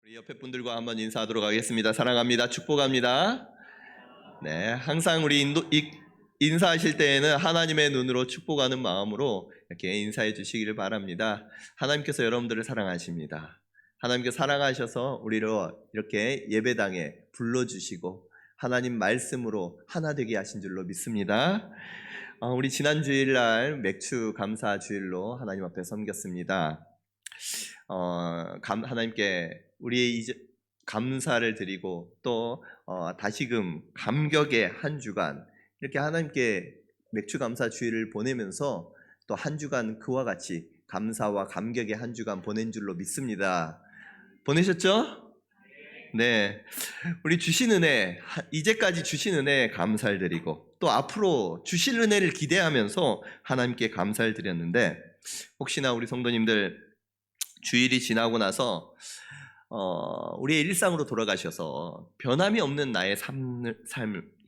우리 옆에 분들과 한번 인사하도록 하겠습니다. 사랑합니다. 축복합니다. 네, 항상 우리 인사하실 때에는 하나님의 눈으로 축복하는 마음으로 이렇게 인사해 주시기를 바랍니다. 하나님께서 여러분들을 사랑하십니다. 하나님께서 사랑하셔서 우리를 이렇게 예배당에 불러주시고 하나님 말씀으로 하나 되게 하신 줄로 믿습니다. 우리 지난 주일날 맥주 감사 주일로 하나님 앞에 섬겼습니다. 하나님께 우리의 감사를 드리고 또 다시금 감격의 한 주간 이렇게 하나님께 맥주 감사 주일을 보내면서 또 한 주간 그와 같이 감사와 감격의 한 주간 보낸 줄로 믿습니다. 보내셨죠? 네, 우리 주신 은혜, 이제까지 주신 은혜 감사를 드리고 또 앞으로 주실 은혜를 기대하면서 하나님께 감사를 드렸는데, 혹시나 우리 성도님들 주일이 지나고 나서 우리의 일상으로 돌아가셔서 변함이 없는 나의 삶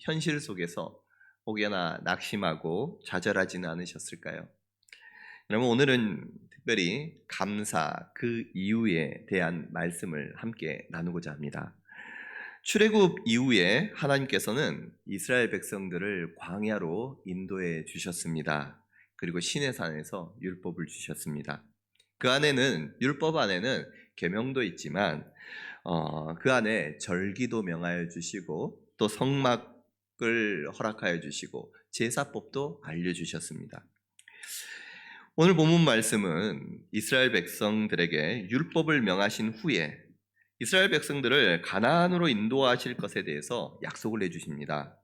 현실 속에서 혹여나 낙심하고 좌절하지는 않으셨을까요? 여러분, 오늘은 특별히 감사 그 이유에 대한 말씀을 함께 나누고자 합니다. 출애굽 이후에 하나님께서는 이스라엘 백성들을 광야로 인도해 주셨습니다. 그리고 시내산에서 율법을 주셨습니다. 그 안에는, 율법 안에는 계명도 있지만 그 안에 절기도 명하여 주시고 또 성막을 허락하여 주시고 제사법도 알려주셨습니다. 오늘 본문 말씀은 이스라엘 백성들에게 율법을 명하신 후에 이스라엘 백성들을 가나안으로 인도하실 것에 대해서 약속을 해주십니다.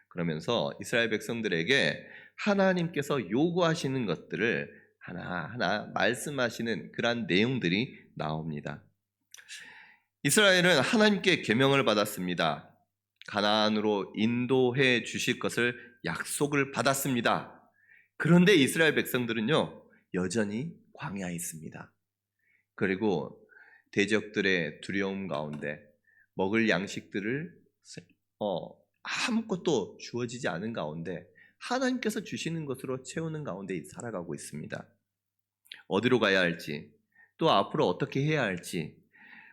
그러면서 이스라엘 백성들에게 하나님께서 요구하시는 것들을 하나하나 말씀하시는 그러한 내용들이 나옵니다. 이스라엘은 하나님께 계명을 받았습니다. 가나안으로 인도해 주실 것을 약속을 받았습니다. 그런데 이스라엘 백성들은요, 여전히 광야에 있습니다. 그리고 대적들의 두려움 가운데 먹을 양식들을 아무것도 주어지지 않은 가운데 하나님께서 주시는 것으로 채우는 가운데 살아가고 있습니다. 어디로 가야 할지, 또 앞으로 어떻게 해야 할지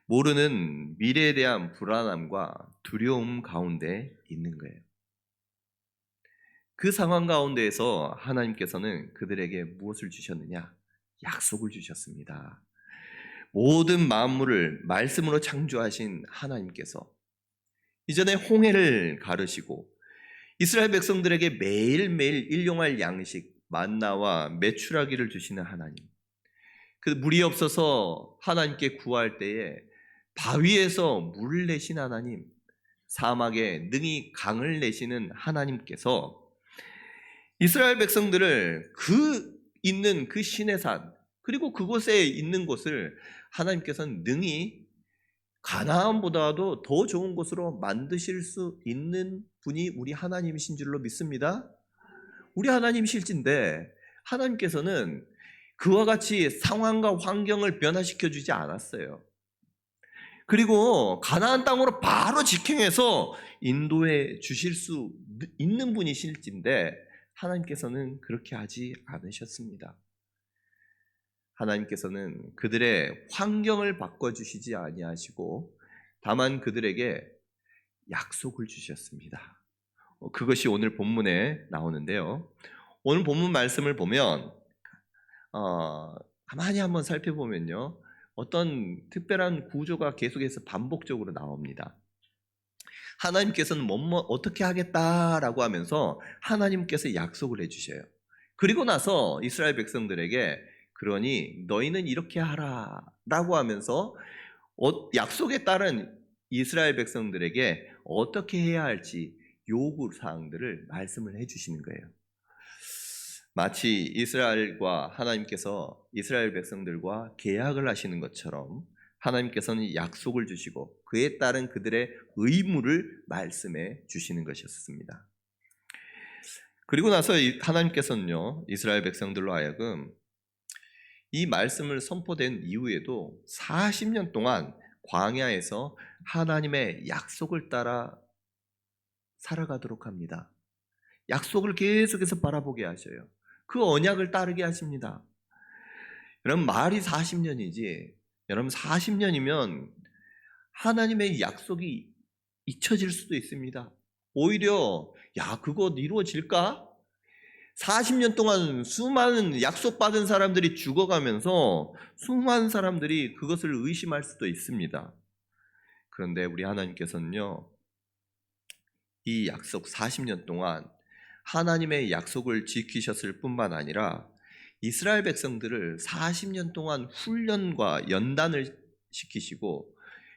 모르는 미래에 대한 불안함과 두려움 가운데 있는 거예요. 그 상황 가운데에서 하나님께서는 그들에게 무엇을 주셨느냐? 약속을 주셨습니다. 모든 만물을 말씀으로 창조하신 하나님께서 이전에 홍해를 가르시고 이스라엘 백성들에게 매일매일 일용할 양식, 만나와 메추라기를 주시는 하나님, 그 물이 없어서 하나님께 구할 때에 바위에서 물을 내신 하나님, 사막에 능히 강을 내시는 하나님께서 이스라엘 백성들을 있는 그 시내산 그리고 그곳에 있는 곳을 하나님께서는 능히 가나안보다도 더 좋은 곳으로 만드실 수 있는 분이 우리 하나님이신 줄로 믿습니다. 우리 하나님이실진데 하나님께서는 그와 같이 상황과 환경을 변화시켜 주지 않았어요. 그리고 가나안 땅으로 바로 직행해서 인도해 주실 수 있는 분이실진데 하나님께서는 그렇게 하지 않으셨습니다. 하나님께서는 그들의 환경을 바꿔주시지 아니하시고 다만 그들에게 약속을 주셨습니다. 그것이 오늘 본문에 나오는데요. 오늘 본문 말씀을 보면 가만히 한번 살펴보면요, 어떤 특별한 구조가 계속해서 반복적으로 나옵니다. 하나님께서는 어떻게 하겠다라고 하면서 하나님께서 약속을 해주셔요. 그리고 나서 이스라엘 백성들에게 그러니 너희는 이렇게 하라 라고 하면서 약속에 따른 이스라엘 백성들에게 어떻게 해야 할지 요구사항들을 말씀을 해주시는 거예요. 마치 이스라엘과 하나님께서 이스라엘 백성들과 계약을 하시는 것처럼 하나님께서는 약속을 주시고 그에 따른 그들의 의무를 말씀해 주시는 것이었습니다. 그리고 나서 하나님께서는요, 이스라엘 백성들로 하여금 이 말씀을 선포된 이후에도 40년 동안 광야에서 하나님의 약속을 따라 살아가도록 합니다. 약속을 계속해서 바라보게 하셔요. 그 언약을 따르게 하십니다. 여러분, 말이 40년이지 여러분 40년이면 하나님의 약속이 잊혀질 수도 있습니다. 오히려 그거 이루어질까? 40년 동안 수많은 약속받은 사람들이 죽어가면서 수많은 사람들이 그것을 의심할 수도 있습니다. 그런데 우리 하나님께서는요, 이 약속 40년 동안 하나님의 약속을 지키셨을 뿐만 아니라 이스라엘 백성들을 40년 동안 훈련과 연단을 시키시고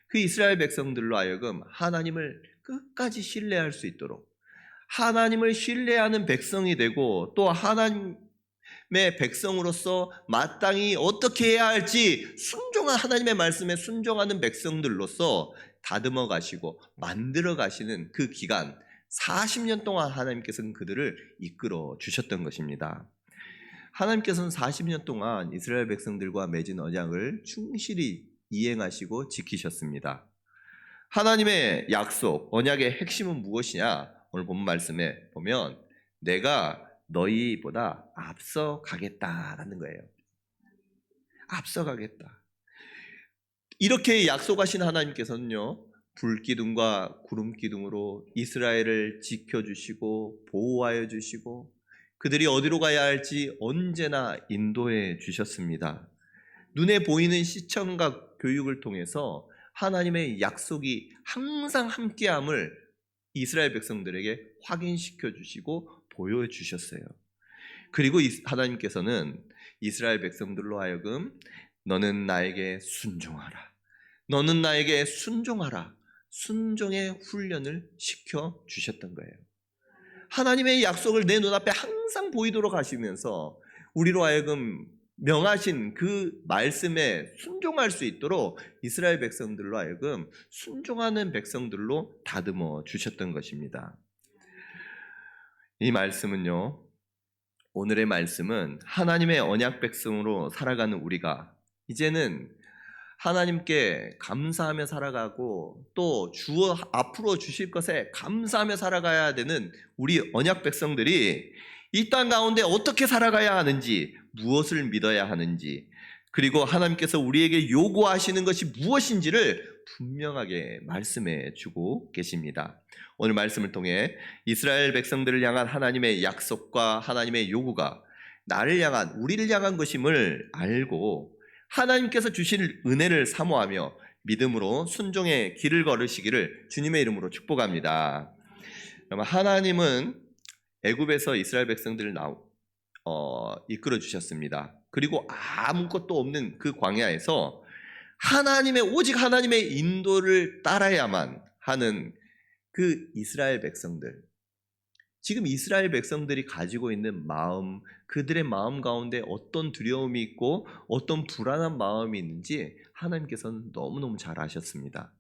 그 이스라엘 백성들로 하여금 하나님을 끝까지 신뢰할 수 있도록, 하나님을 신뢰하는 백성이 되고 또 하나님의 백성으로서 마땅히 어떻게 해야 할지 순종한, 하나님의 말씀에 순종하는 백성들로서 다듬어 가시고 만들어 가시는 그 기간 40년 동안 하나님께서는 그들을 이끌어 주셨던 것입니다. 하나님께서는 40년 동안 이스라엘 백성들과 맺은 언약을 충실히 이행하시고 지키셨습니다. 하나님의 약속, 언약의 핵심은 무엇이냐? 오늘 본 말씀에 보면 내가 너희보다 앞서 가겠다라는 거예요. 앞서 가겠다. 이렇게 약속하신 하나님께서는요, 불기둥과 구름기둥으로 이스라엘을 지켜주시고 보호하여 주시고 그들이 어디로 가야 할지 언제나 인도해 주셨습니다. 눈에 보이는 시청각 교육을 통해서 하나님의 약속이 항상 함께함을 이스라엘 백성들에게 확인시켜 주시고 보여주셨어요. 그리고 하나님께서는 이스라엘 백성들로 하여금 너는 나에게 순종하라, 너는 나에게 순종하라, 순종의 훈련을 시켜 주셨던 거예요. 하나님의 약속을 내 눈앞에 항상 보이도록 하시면서 우리로 하여금 명하신 그 말씀에 순종할 수 있도록 이스라엘 백성들로 하여금 순종하는 백성들로 다듬어 주셨던 것입니다. 이 말씀은요, 오늘의 말씀은 하나님의 언약 백성으로 살아가는 우리가 이제는 하나님께 감사하며 살아가고 또 앞으로 주실 것에 감사하며 살아가야 되는 우리 언약 백성들이 이 땅 가운데 어떻게 살아가야 하는지, 무엇을 믿어야 하는지, 그리고 하나님께서 우리에게 요구하시는 것이 무엇인지를 분명하게 말씀해 주고 계십니다. 오늘 말씀을 통해 이스라엘 백성들을 향한 하나님의 약속과 하나님의 요구가 나를 향한, 우리를 향한 것임을 알고 하나님께서 주실 은혜를 사모하며 믿음으로 순종의 길을 걸으시기를 주님의 이름으로 축복합니다. 하나님은 애굽에서 이스라엘 백성들을 이끌어 주셨습니다. 그리고 아무것도 없는 그 광야에서 오직 하나님의 인도를 따라야만 하는 그 이스라엘 백성들, 지금 이스라엘 백성들이 가지고 있는 마음, 그들의 마음 가운데 어떤 두려움이 있고 어떤 불안한 마음이 있는지 하나님께서는 너무너무 잘 아셨습니다.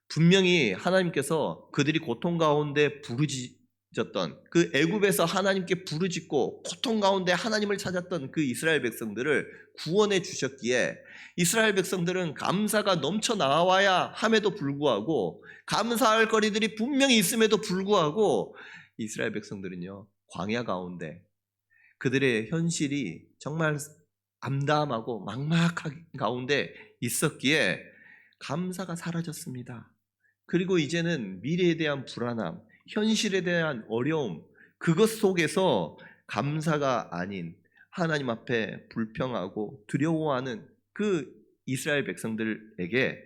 분명히 하나님께서 그들이 고통 가운데 부르짖었던 그 애굽에서 하나님께 부르짖고 고통 가운데 하나님을 찾았던 그 이스라엘 백성들을 구원해 주셨기에 이스라엘 백성들은 감사가 넘쳐 나와야 함에도 불구하고, 감사할 거리들이 분명히 있음에도 불구하고 이스라엘 백성들은요, 광야 가운데 그들의 현실이 정말 암담하고 막막한 가운데 있었기에 감사가 사라졌습니다. 그리고 이제는 미래에 대한 불안함, 현실에 대한 어려움, 그것 속에서 감사가 아닌 하나님 앞에 불평하고 두려워하는 그 이스라엘 백성들에게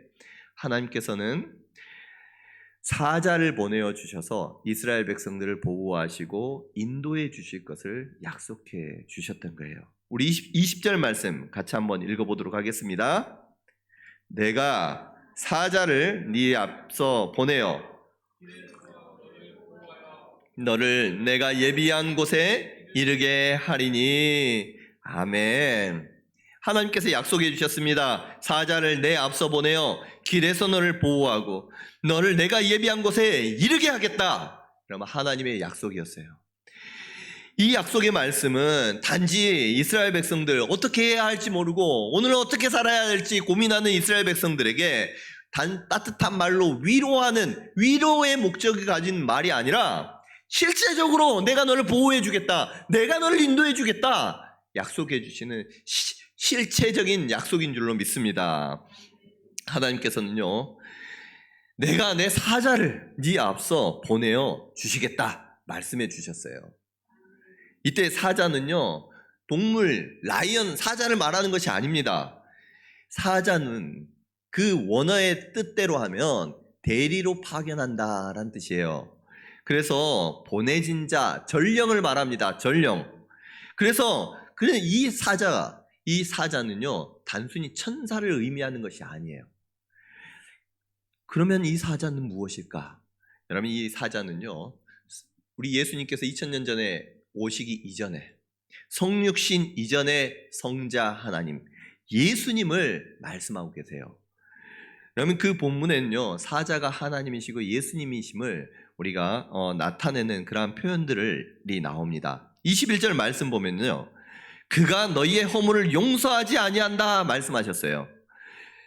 하나님께서는 사자를 보내어 주셔서 이스라엘 백성들을 보호하시고 인도해 주실 것을 약속해 주셨던 거예요. 우리 20절 말씀 같이 한번 읽어보도록 하겠습니다. 내가 사자를 네 앞서 보내어 너를 내가 예비한 곳에 이르게 하리니. 아멘. 하나님께서 약속해 주셨습니다. 사자를 내 앞서 보내어 길에서 너를 보호하고 너를 내가 예비한 곳에 이르게 하겠다. 그러면 하나님의 약속이었어요. 이 약속의 말씀은 단지 이스라엘 백성들 어떻게 해야 할지 모르고 오늘 어떻게 살아야 할지 고민하는 이스라엘 백성들에게 따뜻한 말로 위로하는, 위로의 목적이 가진 말이 아니라 실제적으로 내가 너를 보호해 주겠다, 내가 너를 인도해 주겠다 약속해 주시는 실체적인 약속인 줄로 믿습니다. 하나님께서는요, 내가 내 사자를 네 앞서 보내어 주시겠다 말씀해 주셨어요. 이때 사자는요, 동물, 라이언, 사자를 말하는 것이 아닙니다. 사자는 그 원어의 뜻대로 하면 대리로 파견한다라는 뜻이에요. 그래서 보내진 자, 전령을 말합니다. 전령. 그래서 이 사자는요, 단순히 천사를 의미하는 것이 아니에요. 그러면 이 사자는 무엇일까? 여러분, 이 사자는요, 우리 예수님께서 2000년 전에 오시기 이전에, 성육신 이전의 성자 하나님, 예수님을 말씀하고 계세요. 여러분, 그 본문에는요, 사자가 하나님이시고 예수님이심을 우리가 나타내는 그러한 표현들이 나옵니다. 21절 말씀 보면요, 그가 너희의 허물을 용서하지 아니한다 말씀하셨어요.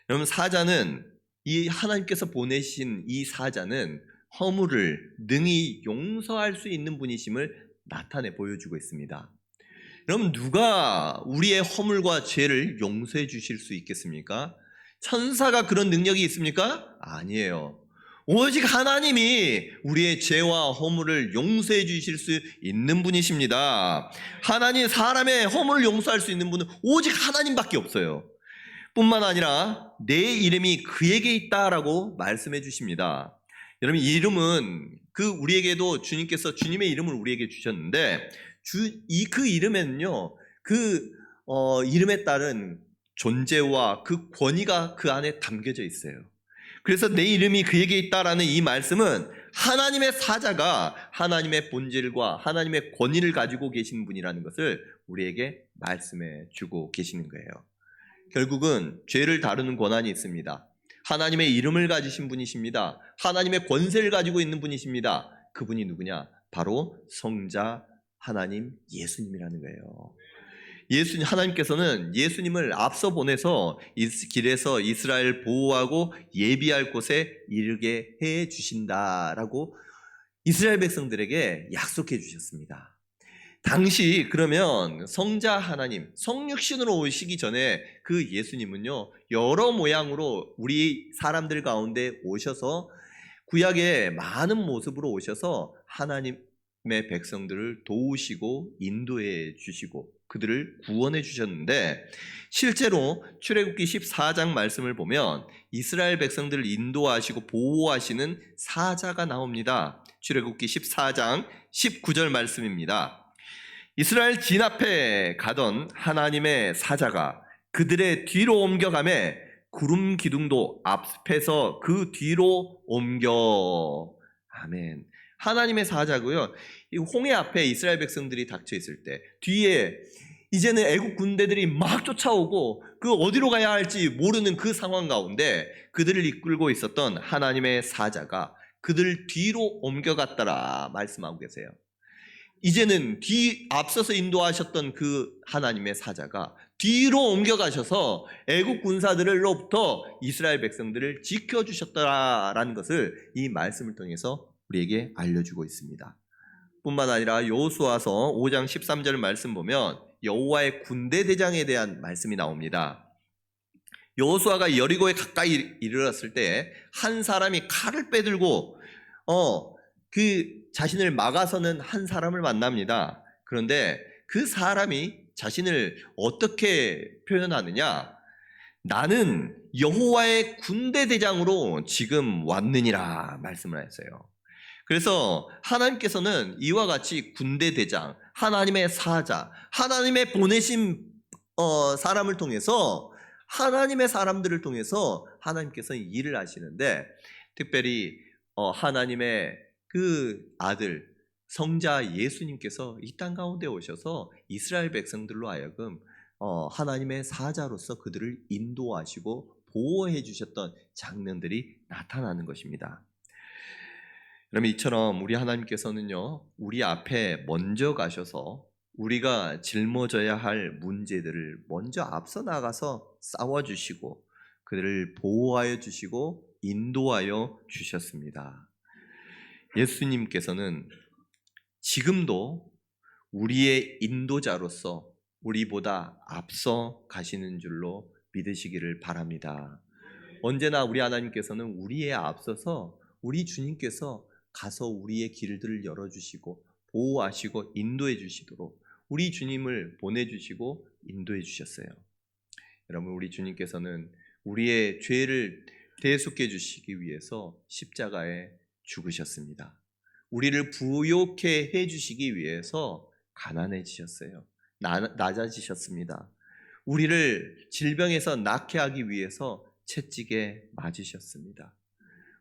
여러분, 사자는, 이 하나님께서 보내신 이 사자는 허물을 능히 용서할 수 있는 분이심을 나타내 보여주고 있습니다. 여러분, 누가 우리의 허물과 죄를 용서해 주실 수 있겠습니까? 천사가 그런 능력이 있습니까? 아니에요. 오직 하나님이 우리의 죄와 허물을 용서해 주실 수 있는 분이십니다. 하나님, 사람의 허물을 용서할 수 있는 분은 오직 하나님밖에 없어요. 뿐만 아니라 내 이름이 그에게 있다라고 말씀해 주십니다. 여러분, 이 이름은 우리에게도 주님께서 주님의 이름을 우리에게 주셨는데, 그 이름에는요, 이름에 따른 존재와 그 권위가 그 안에 담겨져 있어요. 그래서 내 이름이 그에게 있다라는 이 말씀은 하나님의 사자가 하나님의 본질과 하나님의 권위를 가지고 계신 분이라는 것을 우리에게 말씀해 주고 계시는 거예요. 결국은 죄를 다루는 권한이 있습니다. 하나님의 이름을 가지신 분이십니다. 하나님의 권세를 가지고 있는 분이십니다. 그분이 누구냐? 바로 성자 하나님 예수님이라는 거예요. 하나님께서는 예수님을 앞서 보내서 길에서 이스라엘 보호하고 예비할 곳에 이르게 해 주신다라고 이스라엘 백성들에게 약속해 주셨습니다. 당시 그러면 성자 하나님, 성육신으로 오시기 전에 그 예수님은요, 여러 모양으로 우리 사람들 가운데 오셔서 구약의 많은 모습으로 오셔서 하나님의 백성들을 도우시고 인도해 주시고 그들을 구원해 주셨는데, 실제로 출애굽기 14장 말씀을 보면 이스라엘 백성들을 인도하시고 보호하시는 사자가 나옵니다. 출애굽기 14장 19절 말씀입니다. 이스라엘 진 앞에 가던 하나님의 사자가 그들의 뒤로 옮겨가매 구름 기둥도 앞에서 그 뒤로 옮겨. 아멘. 하나님의 사자고요. 이 홍해 앞에 이스라엘 백성들이 닥쳐 있을 때 뒤에 이제는 애국 군대들이 막 쫓아오고 그 어디로 가야 할지 모르는 그 상황 가운데 그들을 이끌고 있었던 하나님의 사자가 그들 뒤로 옮겨갔더라 말씀하고 계세요. 이제는 앞서서 인도하셨던 그 하나님의 사자가 뒤로 옮겨가셔서 애국 군사들로부터 이스라엘 백성들을 지켜주셨다라는 것을 이 말씀을 통해서 우리에게 알려주고 있습니다. 뿐만 아니라 여호수아서 5장 13절 말씀 보면 여호와의 군대 대장에 대한 말씀이 나옵니다. 여호수아가 여리고에 가까이 이르렀을 때 한 사람이 칼을 빼들고 자신을 막아서는 한 사람을 만납니다. 그런데 그 사람이 자신을 어떻게 표현하느냐? 나는 여호와의 군대 대장으로 지금 왔느니라 말씀을 했어요. 그래서 하나님께서는 이와 같이 군대 대장, 하나님의 사자, 하나님의 보내신 사람을 통해서, 하나님의 사람들을 통해서 하나님께서는 일을 하시는데, 특별히 하나님의 그 아들 성자 예수님께서 이 땅 가운데 오셔서 이스라엘 백성들로 하여금 하나님의 사자로서 그들을 인도하시고 보호해 주셨던 장면들이 나타나는 것입니다. 그러면 이처럼 우리 하나님께서는요, 우리 앞에 먼저 가셔서 우리가 짊어져야 할 문제들을 먼저 앞서 나가서 싸워주시고 그들을 보호하여 주시고 인도하여 주셨습니다. 예수님께서는 지금도 우리의 인도자로서 우리보다 앞서 가시는 줄로 믿으시기를 바랍니다. 언제나 우리 하나님께서는 우리에 앞서서 우리 주님께서 가서 우리의 길들을 열어주시고 보호하시고 인도해 주시도록 우리 주님을 보내주시고 인도해 주셨어요. 여러분, 우리 주님께서는 우리의 죄를 대속해 주시기 위해서 십자가에 죽으셨습니다. 우리를 부욕해 해주시기 위해서 가난해지셨어요. 낮아지셨습니다. 우리를 질병에서 낫게 하기 위해서 채찍에 맞으셨습니다.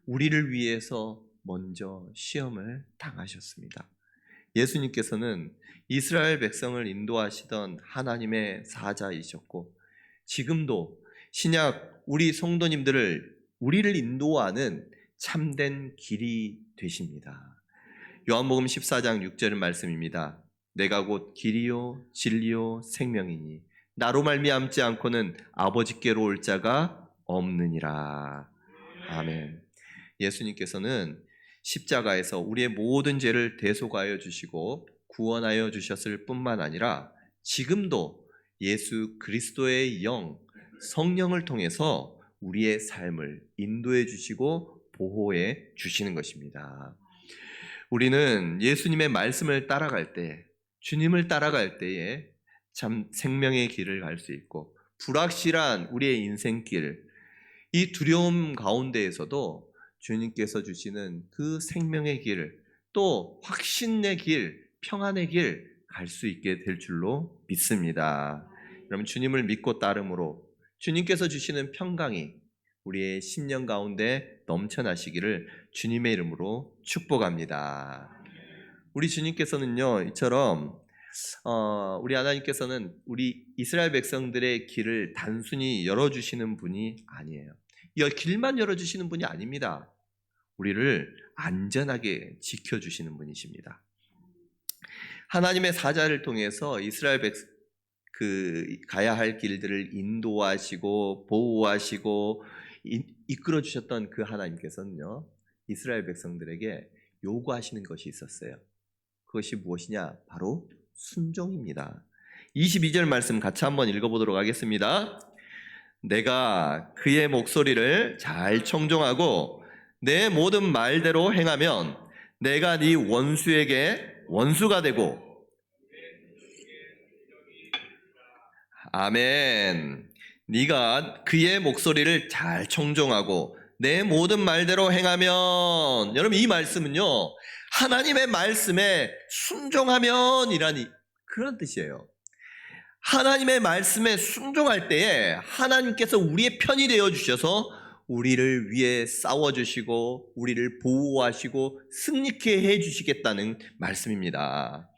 우리를 위해서 먼저 시험을 당하셨습니다. 예수님께서는 이스라엘 백성을 인도하시던 하나님의 사자이셨고 지금도 신약 우리 성도님들을 인도하는 참된 길이 되십니다. 요한복음 14장 6절 말씀입니다. 내가 곧 길이요 진리요 생명이니 나로 말미암지 않고는 아버지께로 올 자가 없느니라. 아멘. 예수님께서는 십자가에서 우리의 모든 죄를 대속하여 주시고 구원하여 주셨을 뿐만 아니라 지금도 예수 그리스도의 영, 성령을 통해서 우리의 삶을 인도해 주시고 보호해 주시는 것입니다. 우리는 예수님의 말씀을 따라갈 때, 주님을 따라갈 때에 참 생명의 길을 갈 수 있고 불확실한 우리의 인생길, 이 두려움 가운데에서도 주님께서 주시는 그 생명의 길, 또 확신의 길, 평안의 길 갈 수 있게 될 줄로 믿습니다. 여러분, 주님을 믿고 따름으로 주님께서 주시는 평강이 우리의 심령 가운데 넘쳐나시기를 주님의 이름으로 축복합니다. 우리 주님께서는요, 이처럼 우리 하나님께서는 우리 이스라엘 백성들의 길을 단순히 열어주시는 분이 아니에요. 이 길만 열어주시는 분이 아닙니다. 우리를 안전하게 지켜주시는 분이십니다. 하나님의 사자를 통해서 이스라엘 가야 할 길들을 인도하시고 보호하시고 이끌어 주셨던 그 하나님께서는요, 이스라엘 백성들에게 요구하시는 것이 있었어요. 그것이 무엇이냐? 바로 순종입니다. 22절 말씀 같이 한번 읽어보도록 하겠습니다. 내가 그의 목소리를 잘 청종하고 내 모든 말대로 행하면 내가 네 원수에게 원수가 되고, 아멘. 네가 그의 목소리를 잘 청종하고 내 모든 말대로 행하면, 여러분 이 말씀은요, 하나님의 말씀에 순종하면 이라니 그런 뜻이에요. 하나님의 말씀에 순종할 때에 하나님께서 우리의 편이 되어 주셔서 우리를 위해 싸워주시고 우리를 보호하시고 승리케 해주시겠다는 말씀입니다.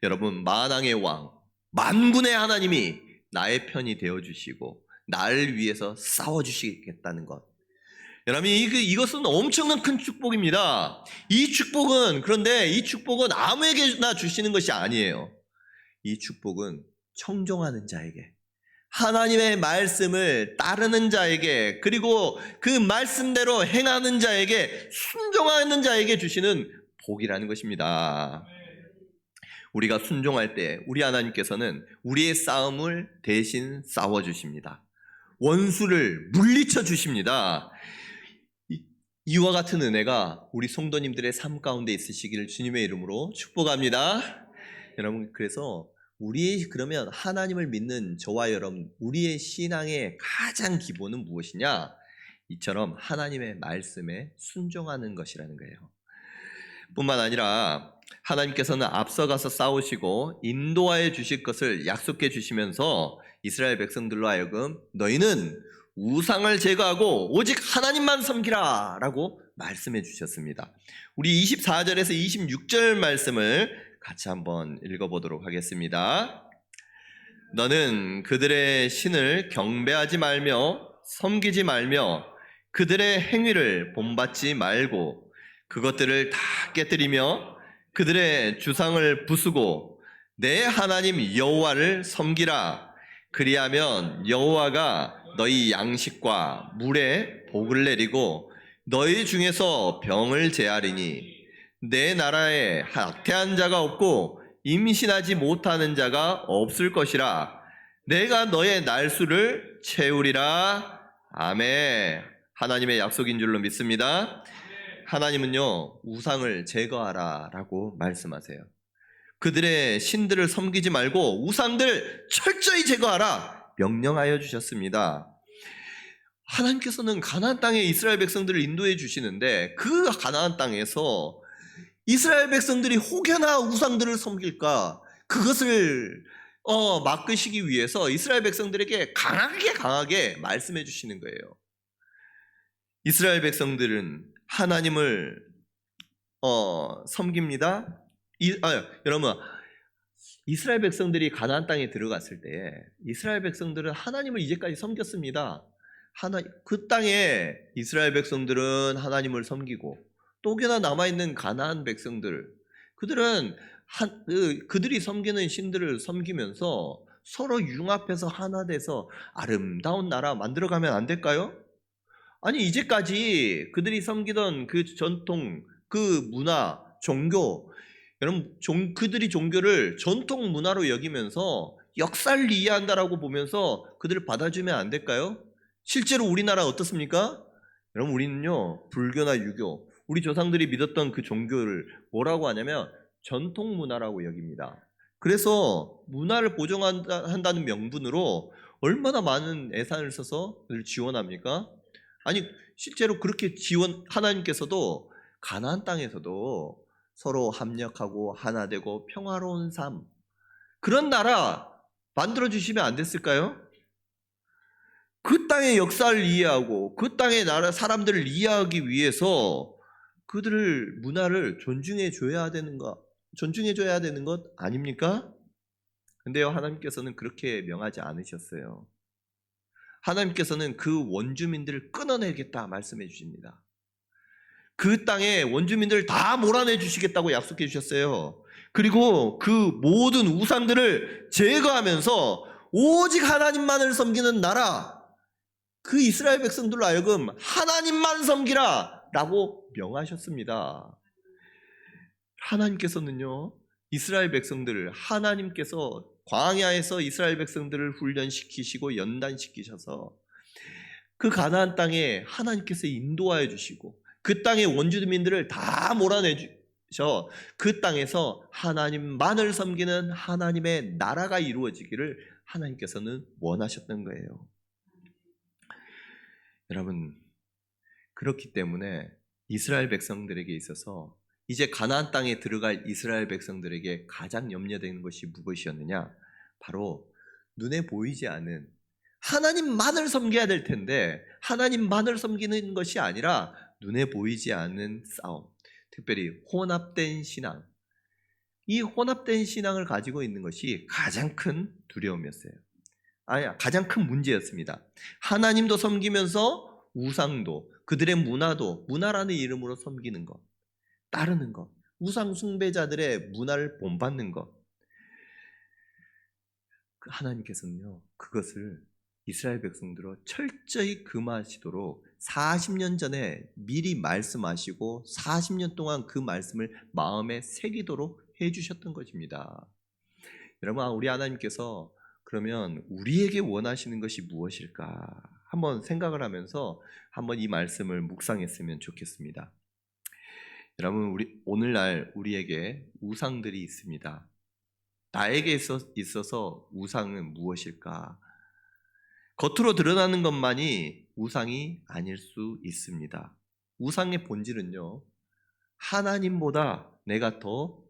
여러분, 만왕의 왕, 만군의 하나님이 나의 편이 되어주시고 나를 위해서 싸워주시겠다는 것, 여러분 이것은 엄청난 큰 축복입니다. 그런데 이 축복은 아무에게나 주시는 것이 아니에요. 이 축복은 청종하는 자에게, 하나님의 말씀을 따르는 자에게, 그리고 그 말씀대로 행하는 자에게, 순종하는 자에게 주시는 복이라는 것입니다. 우리가 순종할 때 우리 하나님께서는 우리의 싸움을 대신 싸워주십니다. 원수를 물리쳐 주십니다. 이와 같은 은혜가 우리 성도님들의 삶 가운데 있으시기를 주님의 이름으로 축복합니다. 여러분, 그래서 그러면 하나님을 믿는 저와 여러분, 우리의 신앙의 가장 기본은 무엇이냐? 이처럼 하나님의 말씀에 순종하는 것이라는 거예요. 뿐만 아니라 하나님께서는 앞서가서 싸우시고 인도하여 주실 것을 약속해 주시면서 이스라엘 백성들로 하여금 너희는 우상을 제거하고 오직 하나님만 섬기라 라고 말씀해 주셨습니다. 우리 24절에서 26절 말씀을 같이 한번 읽어보도록 하겠습니다. 너는 그들의 신을 경배하지 말며 섬기지 말며 그들의 행위를 본받지 말고 그것들을 다 깨뜨리며 그들의 주상을 부수고 내 하나님 여호와를 섬기라. 그리하면 여호와가 너희 양식과 물에 복을 내리고 너희 중에서 병을 제하리니 내 나라에 학대한 자가 없고 임신하지 못하는 자가 없을 것이라. 내가 너의 날수를 채우리라. 아멘. 하나님의 약속인 줄로 믿습니다. 하나님은요, 우상을 제거하라 라고 말씀하세요. 그들의 신들을 섬기지 말고 우상들 철저히 제거하라 명령하여 주셨습니다. 하나님께서는 가나안 땅에 이스라엘 백성들을 인도해 주시는데 그 가나안 땅에서 이스라엘 백성들이 혹여나 우상들을 섬길까 그것을 막으시기 위해서 이스라엘 백성들에게 강하게 말씀해 주시는 거예요. 이스라엘 백성들은 하나님을 섬깁니다. 여러분, 이스라엘 백성들이 가나안 땅에 들어갔을 때 이스라엘 백성들은 하나님을 이제까지 섬겼습니다. 그 땅에 이스라엘 백성들은 하나님을 섬기고 또 혹여나 남아있는 가나안 백성들, 그들은 그들이 섬기는 신들을 섬기면서 서로 융합해서 하나 돼서 아름다운 나라 만들어가면 안 될까요? 아니, 이제까지 그들이 섬기던 그 전통, 그 문화, 종교, 여러분, 그들이 종교를 전통 문화로 여기면서 역사를 이해한다라고 보면서 그들을 받아주면 안 될까요? 실제로 우리나라 어떻습니까? 여러분, 우리는요, 불교나 유교, 우리 조상들이 믿었던 그 종교를 뭐라고 하냐면 전통 문화라고 여깁니다. 그래서 문화를 보존한다는 명분으로 얼마나 많은 예산을 써서 그를 지원합니까? 아니, 실제로 그렇게 하나님께서도 가나안 땅에서도 서로 합력하고 하나 되고 평화로운 삶, 그런 나라 만들어 주시면 안 됐을까요? 그 땅의 역사를 이해하고 그 땅의 나라 사람들을 이해하기 위해서 그들을 문화를 존중해 줘야 되는 것 아닙니까? 근데요, 하나님께서는 그렇게 명하지 않으셨어요. 하나님께서는 그 원주민들을 끊어내겠다 말씀해 주십니다. 그 땅에 원주민들을 다 몰아내 주시겠다고 약속해 주셨어요. 그리고 그 모든 우상들을 제거하면서 오직 하나님만을 섬기는 나라, 그 이스라엘 백성들로 하여금 하나님만 섬기라 라고 명하셨습니다. 하나님께서는요, 이스라엘 백성들을 하나님께서 광야에서 이스라엘 백성들을 훈련시키시고 연단시키셔서 그 가나안 땅에 하나님께서 인도하여 주시고 그 땅의 원주민들을 다 몰아내셔 그 땅에서 하나님만을 섬기는 하나님의 나라가 이루어지기를 하나님께서는 원하셨던 거예요. 여러분, 그렇기 때문에 이스라엘 백성들에게 있어서 이제 가나안 땅에 들어갈 이스라엘 백성들에게 가장 염려되는 것이 무엇이었느냐? 바로 눈에 보이지 않은 하나님만을 섬겨야 될 텐데 하나님만을 섬기는 것이 아니라 눈에 보이지 않는 싸움, 특별히 혼합된 신앙, 이 혼합된 신앙을 가지고 있는 것이 가장 큰 두려움이었어요. 가장 큰 문제였습니다. 하나님도 섬기면서 우상도, 그들의 문화도 문화라는 이름으로 섬기는 것, 따르는 것, 우상 숭배자들의 문화를 본받는 것. 하나님께서는요, 그것을 이스라엘 백성들로 철저히 금하시도록 40년 전에 미리 말씀하시고 40년 동안 그 말씀을 마음에 새기도록 해주셨던 것입니다. 여러분, 우리 하나님께서 그러면 우리에게 원하시는 것이 무엇일까? 한번 생각을 하면서 한번 이 말씀을 묵상했으면 좋겠습니다. 여러분, 오늘날 우리에게 우상들이 있습니다. 나에게 있어서 우상은 무엇일까? 겉으로 드러나는 것만이 우상이 아닐 수 있습니다. 우상의 본질은요, 하나님보다 내가 더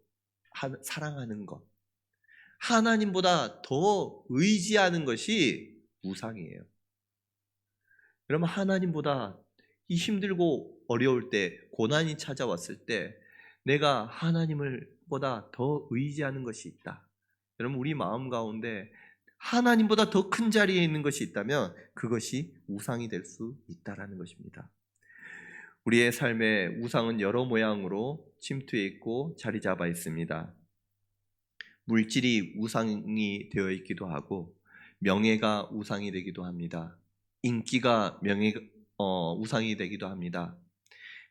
사랑하는 것, 하나님보다 더 의지하는 것이 우상이에요. 여러분, 하나님보다 이 힘들고 어려울 때, 고난이 찾아왔을 때 내가 하나님을 보다 더 의지하는 것이 있다. 여러분, 우리 마음 가운데 하나님보다 더 큰 자리에 있는 것이 있다면 그것이 우상이 될 수 있다라는 것입니다. 우리의 삶에 우상은 여러 모양으로 침투해 있고 자리 잡아 있습니다. 물질이 우상이 되어 있기도 하고 명예가 우상이 되기도 합니다. 인기가 우상이 되기도 합니다.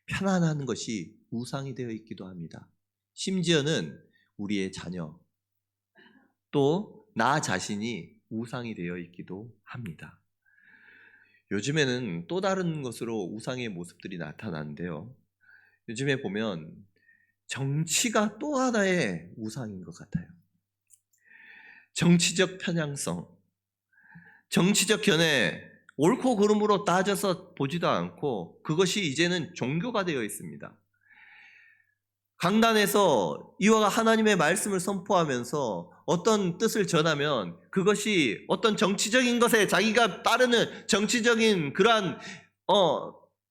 편안한 것이 우상이 되어 있기도 합니다. 심지어는 우리의 자녀, 또 나 자신이 우상이 되어 있기도 합니다. 요즘에는 또 다른 것으로 우상의 모습들이 나타나는데요. 요즘에 보면 정치가 또 하나의 우상인 것 같아요. 정치적 편향성, 정치적 견해, 옳고 그름으로 따져서 보지도 않고 그것이 이제는 종교가 되어 있습니다. 강단에서 이와 하나님의 말씀을 선포하면서 어떤 뜻을 전하면 그것이 어떤 정치적인 것에 자기가 따르는 정치적인 그러한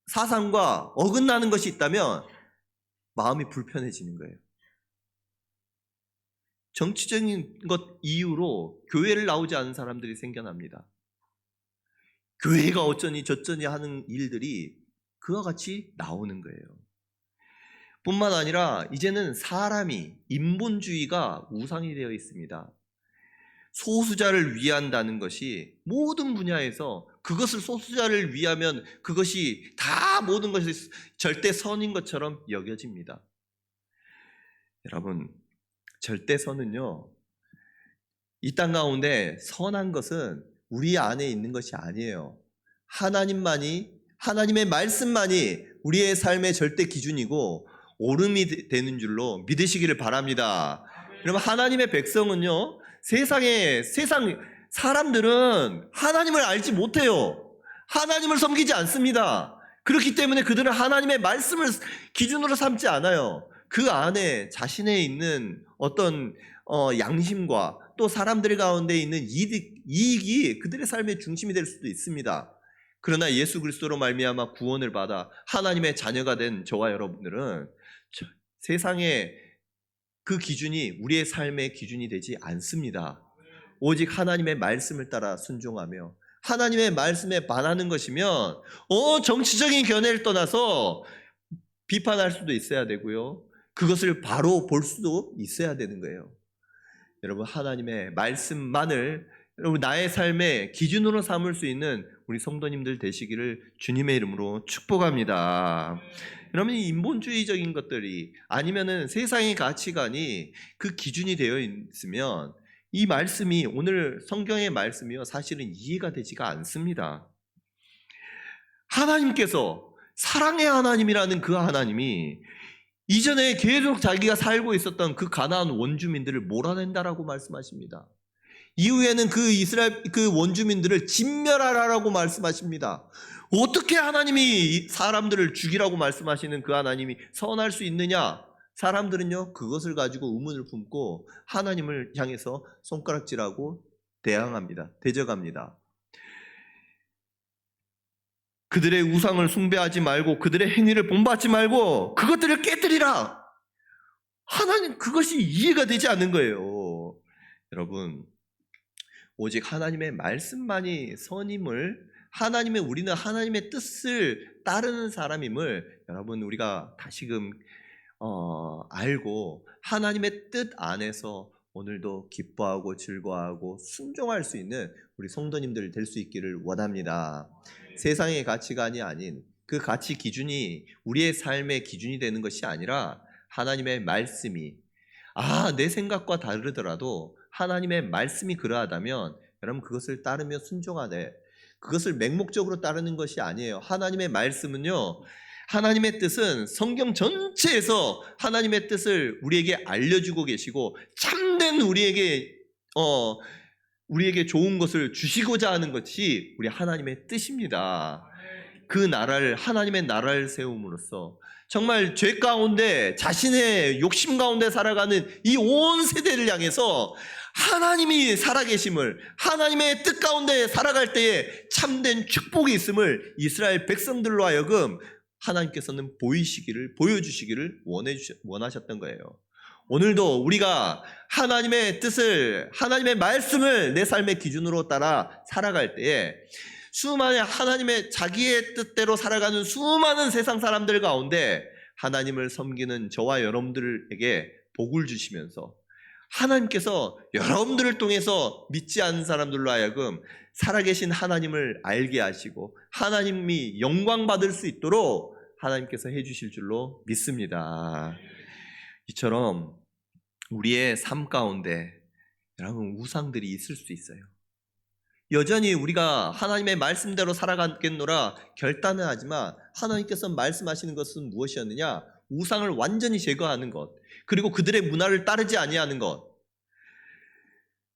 사상과 어긋나는 것이 있다면 마음이 불편해지는 거예요. 정치적인 것 이유로 교회를 나오지 않은 사람들이 생겨납니다. 교회가 어쩌니 저쩌니 하는 일들이 그와 같이 나오는 거예요. 뿐만 아니라 이제는 사람이 인본주의가 우상이 되어 있습니다. 소수자를 위한다는 것이 모든 분야에서 그것을 소수자를 위하면 그것이 다 모든 것이 절대 선인 것처럼 여겨집니다. 여러분, 절대 선은요, 이 땅 가운데 선한 것은 우리 안에 있는 것이 아니에요. 하나님의 말씀만이 우리의 삶의 절대 기준이고 옳음이 되는 줄로 믿으시기를 바랍니다. 그러면 하나님의 백성은요, 세상 사람들은 하나님을 알지 못해요. 하나님을 섬기지 않습니다. 그렇기 때문에 그들은 하나님의 말씀을 기준으로 삼지 않아요. 그 안에 자신의 있는 어떤 양심과 또 사람들 가운데 있는 이익이 그들의 삶의 중심이 될 수도 있습니다. 그러나 예수 그리스도로 말미암아 구원을 받아 하나님의 자녀가 된 저와 여러분들은 세상의 그 기준이 우리의 삶의 기준이 되지 않습니다. 오직 하나님의 말씀을 따라 순종하며 하나님의 말씀에 반하는 것이면 정치적인 견해를 떠나서 비판할 수도 있어야 되고요. 그것을 바로 볼 수도 있어야 되는 거예요. 여러분, 하나님의 말씀만을 여러분 나의 삶의 기준으로 삼을 수 있는 우리 성도님들 되시기를 주님의 이름으로 축복합니다. 여러분, 이 인본주의적인 것들이 아니면은 세상의 가치관이 그 기준이 되어 있으면 이 말씀이 오늘 성경의 말씀이요 사실은 이해가 되지가 않습니다. 하나님께서 사랑의 하나님이라는 그 하나님이 이전에 계속 자기가 살고 있었던 그 가나안 원주민들을 몰아낸다라고 말씀하십니다. 이후에는 그 이스라엘 그 원주민들을 진멸하라라고 말씀하십니다. 어떻게 하나님이 사람들을 죽이라고 말씀하시는 그 하나님이 선할 수 있느냐? 사람들은요 그것을 가지고 의문을 품고 하나님을 향해서 손가락질하고 대적합니다. 그들의 우상을 숭배하지 말고 그들의 행위를 본받지 말고 그것들을 깨뜨리라. 하나님 그것이 이해가 되지 않는 거예요. 여러분, 오직 하나님의 말씀만이 선임을 우리는 하나님의 뜻을 따르는 사람임을 여러분 우리가 다시금 알고 하나님의 뜻 안에서 오늘도 기뻐하고 즐거워하고 순종할 수 있는 우리 성도님들 될 수 있기를 원합니다. 세상의 가치관이 아닌 그 가치 기준이 우리의 삶의 기준이 되는 것이 아니라 하나님의 말씀이 내 생각과 다르더라도 하나님의 말씀이 그러하다면 여러분 그것을 따르며 순종하되 그것을 맹목적으로 따르는 것이 아니에요. 하나님의 말씀은요 하나님의 뜻은 성경 전체에서 하나님의 뜻을 우리에게 알려주고 계시고 참된 우리에게 좋은 것을 주시고자 하는 것이 우리 하나님의 뜻입니다. 그 나라를 하나님의 나라를 세움으로써 정말 죄 가운데 자신의 욕심 가운데 살아가는 이 온 세대를 향해서 하나님이 살아계심을 하나님의 뜻 가운데 살아갈 때에 참된 축복이 있음을 이스라엘 백성들로 하여금 하나님께서는 보여주시기를 원하셨던 거예요. 오늘도 우리가 하나님의 뜻을 하나님의 말씀을 내 삶의 기준으로 따라 살아갈 때에 수많은 하나님의 자기의 뜻대로 살아가는 수많은 세상 사람들 가운데 하나님을 섬기는 저와 여러분들에게 복을 주시면서 하나님께서 여러분들을 통해서 믿지 않는 사람들로 하여금 살아계신 하나님을 알게 하시고 하나님이 영광 받을 수 있도록 하나님께서 해주실 줄로 믿습니다. 이처럼 우리의 삶 가운데 여러분 우상들이 있을 수 있어요. 여전히 우리가 하나님의 말씀대로 살아가겠노라 결단은 하지만 하나님께서 말씀하시는 것은 무엇이었느냐? 우상을 완전히 제거하는 것, 그리고 그들의 문화를 따르지 아니하는 것,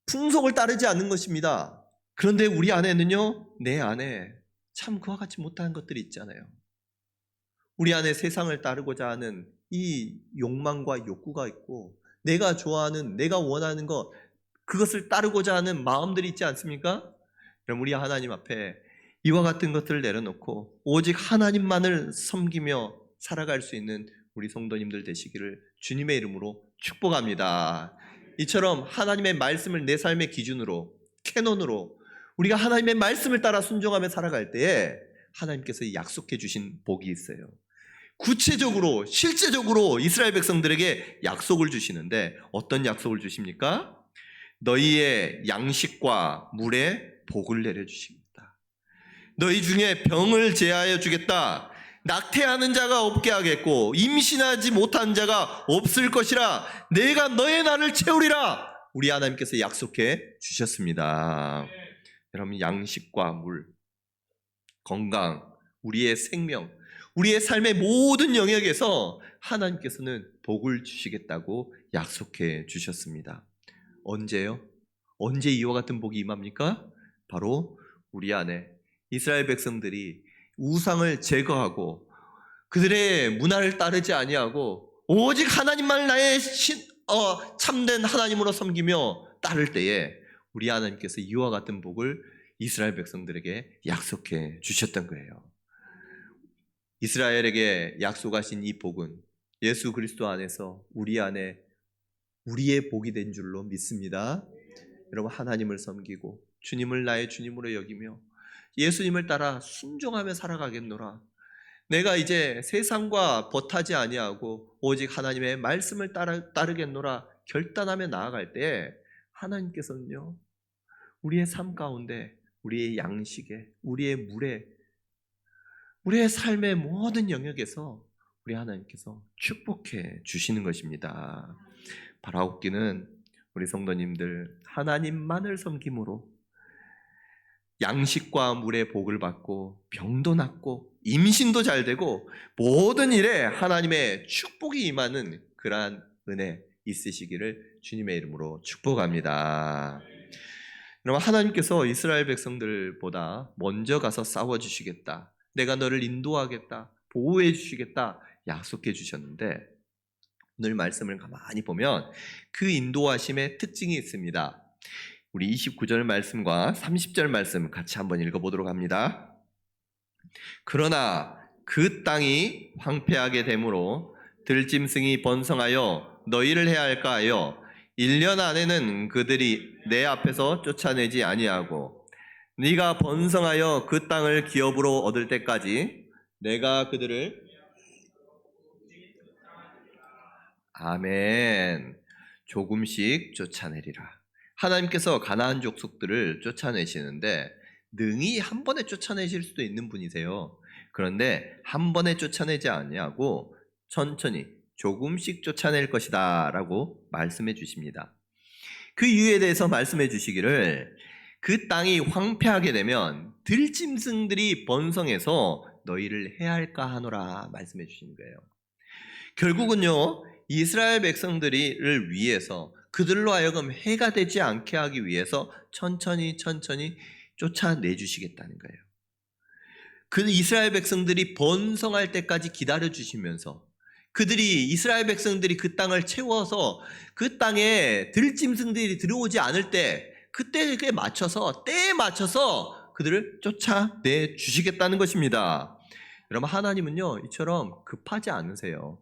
풍속을 따르지 않는 것입니다. 그런데 우리 안에는요, 내 안에 참 그와 같이 못하는 것들이 있잖아요. 우리 안에 세상을 따르고자 하는 이 욕망과 욕구가 있고, 내가 좋아하는, 내가 원하는 것, 그것을 따르고자 하는 마음들이 있지 않습니까? 그럼 우리 하나님 앞에 이와 같은 것들을 내려놓고 오직 하나님만을 섬기며 살아갈 수 있는 우리 성도님들 되시기를 주님의 이름으로 축복합니다. 이처럼 하나님의 말씀을 내 삶의 기준으로, 캐논으로 우리가 하나님의 말씀을 따라 순종하며 살아갈 때에 하나님께서 약속해 주신 복이 있어요. 구체적으로, 실제적으로 이스라엘 백성들에게 약속을 주시는데 어떤 약속을 주십니까? 너희의 양식과 물에 복을 내려주십니다. 너희 중에 병을 제하여 주겠다. 낙태하는 자가 없게 하겠고 임신하지 못한 자가 없을 것이라. 내가 너의 날을 채우리라. 우리 하나님께서 약속해 주셨습니다. 여러분, 양식과 물, 건강, 우리의 생명, 우리의 삶의 모든 영역에서 하나님께서는 복을 주시겠다고 약속해 주셨습니다. 언제요? 언제 이와 같은 복이 임합니까? 바로 우리 안에 이스라엘 백성들이 우상을 제거하고 그들의 문화를 따르지 아니하고 오직 하나님만을 나의 참된 하나님으로 섬기며 따를 때에 우리 하나님께서 이와 같은 복을 이스라엘 백성들에게 약속해 주셨던 거예요. 이스라엘에게 약속하신 이 복은 예수 그리스도 안에서 우리 안에 우리의 복이 된 줄로 믿습니다. 여러분, 하나님을 섬기고 주님을 나의 주님으로 여기며 예수님을 따라 순종하며 살아가겠노라. 내가 이제 세상과 버타지 아니하고 오직 하나님의 말씀을 따르겠노라 결단하며 나아갈 때 하나님께서는요, 우리의 삶 가운데, 우리의 양식에, 우리의 물에, 우리의 삶의 모든 영역에서 우리 하나님께서 축복해 주시는 것입니다. 바라옵기는 우리 성도님들 하나님만을 섬김으로 양식과 물의 복을 받고 병도 낫고 임신도 잘 되고 모든 일에 하나님의 축복이 임하는 그러한 은혜 있으시기를 주님의 이름으로 축복합니다. 여러분, 하나님께서 이스라엘 백성들보다 먼저 가서 싸워주시겠다, 내가 너를 인도하겠다, 보호해 주시겠다 약속해 주셨는데 오늘 말씀을 가만히 보면 그 인도하심의 특징이 있습니다. 우리 29절 말씀과 30절 말씀 같이 한번 읽어보도록 합니다. 그러나 그 땅이 황폐하게 되므로 들짐승이 번성하여 너희를 해할까 하여 1년 안에는 그들이 내 앞에서 쫓아내지 아니하고 네가 번성하여 그 땅을 기업으로 얻을 때까지 내가 그들을 아멘 조금씩 쫓아내리라. 하나님께서 가나안 족속들을 쫓아내시는데 능히 한 번에 쫓아내실 수도 있는 분이세요. 그런데 한 번에 쫓아내지 아니하고 천천히 조금씩 쫓아낼 것이다 라고 말씀해 주십니다. 그 이유에 대해서 말씀해 주시기를 그 땅이 황폐하게 되면 들짐승들이 번성해서 너희를 해할까 하노라 말씀해 주시는 거예요. 결국은요, 이스라엘 백성들을 위해서 그들로 하여금 해가 되지 않게 하기 위해서 천천히 쫓아내 주시겠다는 거예요. 그 이스라엘 백성들이 번성할 때까지 기다려 주시면서 이스라엘 백성들이 그 땅을 채워서 그 땅에 들짐승들이 들어오지 않을 때 때에 맞춰서 그들을 쫓아내 주시겠다는 것입니다. 여러분, 하나님은요 이처럼 급하지 않으세요.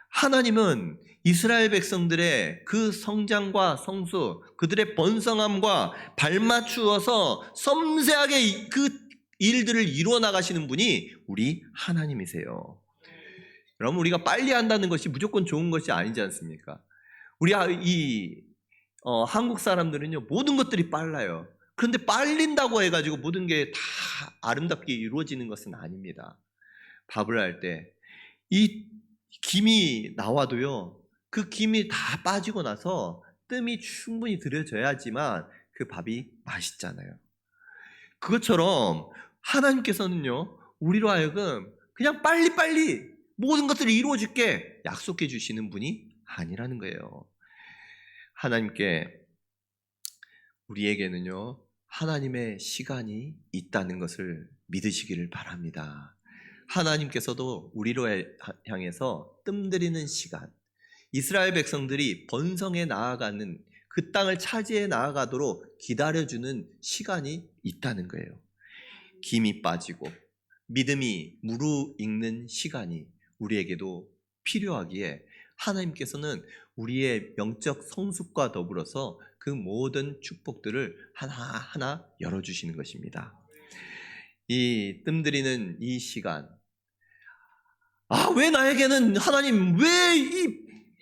하나님은 이스라엘 백성들의 그 성장과 성수, 그들의 번성함과 발맞추어서 섬세하게 그 일들을 이루어 나가시는 분이 우리 하나님이세요. 여러분, 우리가 빨리 한다는 것이 무조건 좋은 것이 아니지 않습니까? 우리 한국 사람들은요 모든 것들이 빨라요. 그런데 빨린다고 해가지고 모든 게 다 아름답게 이루어지는 것은 아닙니다. 밥을 할 때 이 김이 나와도요 그 김이 다 빠지고 나서 뜸이 충분히 들여져야지만 그 밥이 맛있잖아요. 그것처럼 하나님께서는요, 우리로 하여금 그냥 빨리빨리 모든 것들을 이루어 줄게 약속해 주시는 분이 아니라는 거예요. 하나님께 우리에게는요, 하나님의 시간이 있다는 것을 믿으시기를 바랍니다. 하나님께서도 우리로 향해서 뜸들이는 시간, 이스라엘 백성들이 번성해 나아가는 그 땅을 차지해 나아가도록 기다려주는 시간이 있다는 거예요. 김이 빠지고 믿음이 무르익는 시간이 우리에게도 필요하기에 하나님께서는 우리의 영적 성숙과 더불어서 그 모든 축복들을 하나하나 열어주시는 것입니다. 이 뜸들이는 이 시간, 왜 나에게는 하나님 왜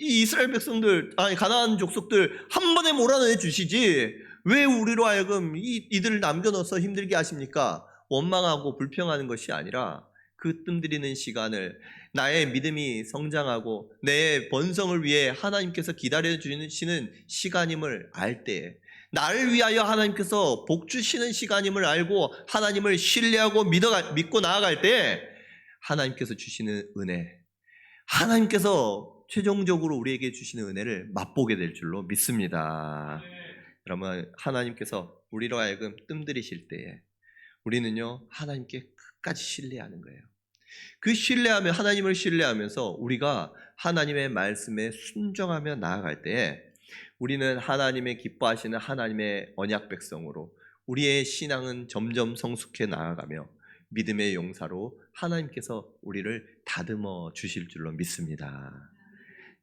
이 이스라엘 백성들, 가나안 족속들 한 번에 몰아내 주시지 왜 우리로 하여금 이들을 남겨놓아서 힘들게 하십니까? 원망하고 불평하는 것이 아니라 그 뜸들이는 시간을 나의 믿음이 성장하고 내 번성을 위해 하나님께서 기다려주시는 시간임을 알 때에, 나를 위하여 하나님께서 복 주시는 시간임을 알고 하나님을 신뢰하고 믿고 나아갈 때 하나님께서 주시는 은혜, 하나님께서 최종적으로 우리에게 주시는 은혜를 맛보게 될 줄로 믿습니다. 여러분, 하나님께서 우리로 하여금 뜸들이실 때에 우리는요, 하나님께 끝까지 신뢰하는 거예요. 그 신뢰하며, 하나님을 신뢰하면서 우리가 하나님의 말씀에 순종하며 나아갈 때에 우리는 하나님의 기뻐하시는 하나님의 언약 백성으로 우리의 신앙은 점점 성숙해 나아가며 믿음의 용사로 하나님께서 우리를 다듬어 주실 줄로 믿습니다.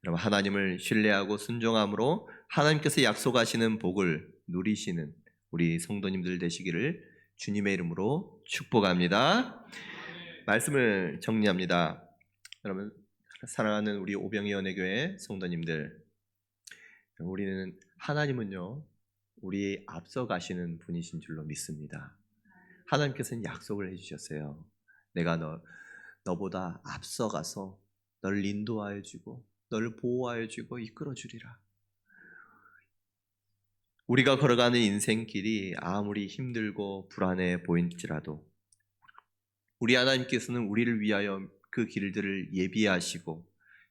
여러분, 하나님을 신뢰하고 순종함으로 하나님께서 약속하시는 복을 누리시는 우리 성도님들 되시기를 주님의 이름으로 축복합니다. 말씀을 정리합니다. 여러분, 사랑하는 우리 오병이 연회교회 성도님들, 우리는 하나님은요, 우리 앞서 가시는 분이신 줄로 믿습니다. 하나님께서는 약속을 해주셨어요. 내가 너보다 앞서가서 너를 인도하여 주고 너를 보호하여 주고 이끌어 주리라. 우리가 걸어가는 인생길이 아무리 힘들고 불안해 보일지라도 우리 하나님께서는 우리를 위하여 그 길들을 예비하시고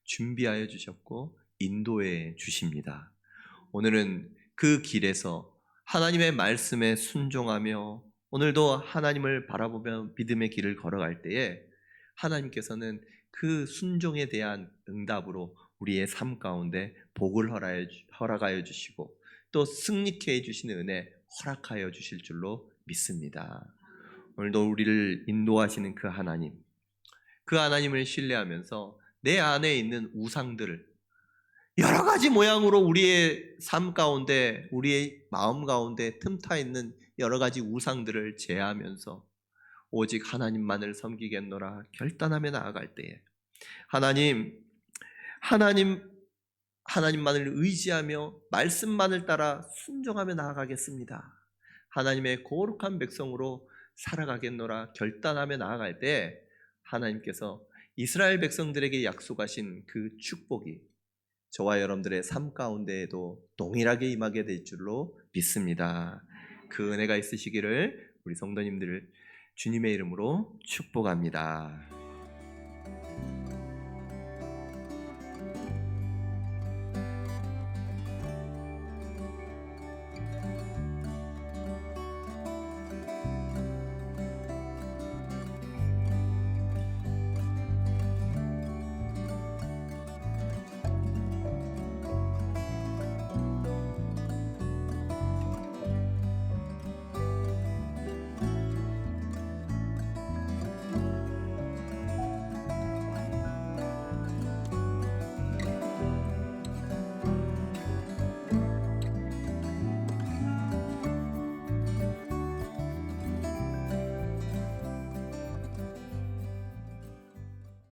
준비하여 주셨고 인도해 주십니다. 오늘은 그 길에서 하나님의 말씀에 순종하며 오늘도 하나님을 바라보며 믿음의 길을 걸어갈 때에 하나님께서는 그 순종에 대한 응답으로 우리의 삶 가운데 복을 허락하여 주시고 또 승리케 해주시는 은혜 허락하여 주실 줄로 믿습니다. 오늘도 우리를 인도하시는 그 하나님을 신뢰하면서 내 안에 있는 우상들을 여러 가지 모양으로 우리의 삶 가운데, 우리의 마음 가운데 틈타 있는 여러 가지 우상들을 제하면서 오직 하나님만을 섬기겠노라 결단하며 나아갈 때에 하나님만을 의지하며 말씀만을 따라 순종하며 나아가겠습니다. 하나님의 거룩한 백성으로 살아가겠노라 결단하며 나아갈 때 하나님께서 이스라엘 백성들에게 약속하신 그 축복이 저와 여러분들의 삶 가운데에도 동일하게 임하게 될 줄로 믿습니다. 그 은혜가 있으시기를 우리 성도님들을 주님의 이름으로 축복합니다.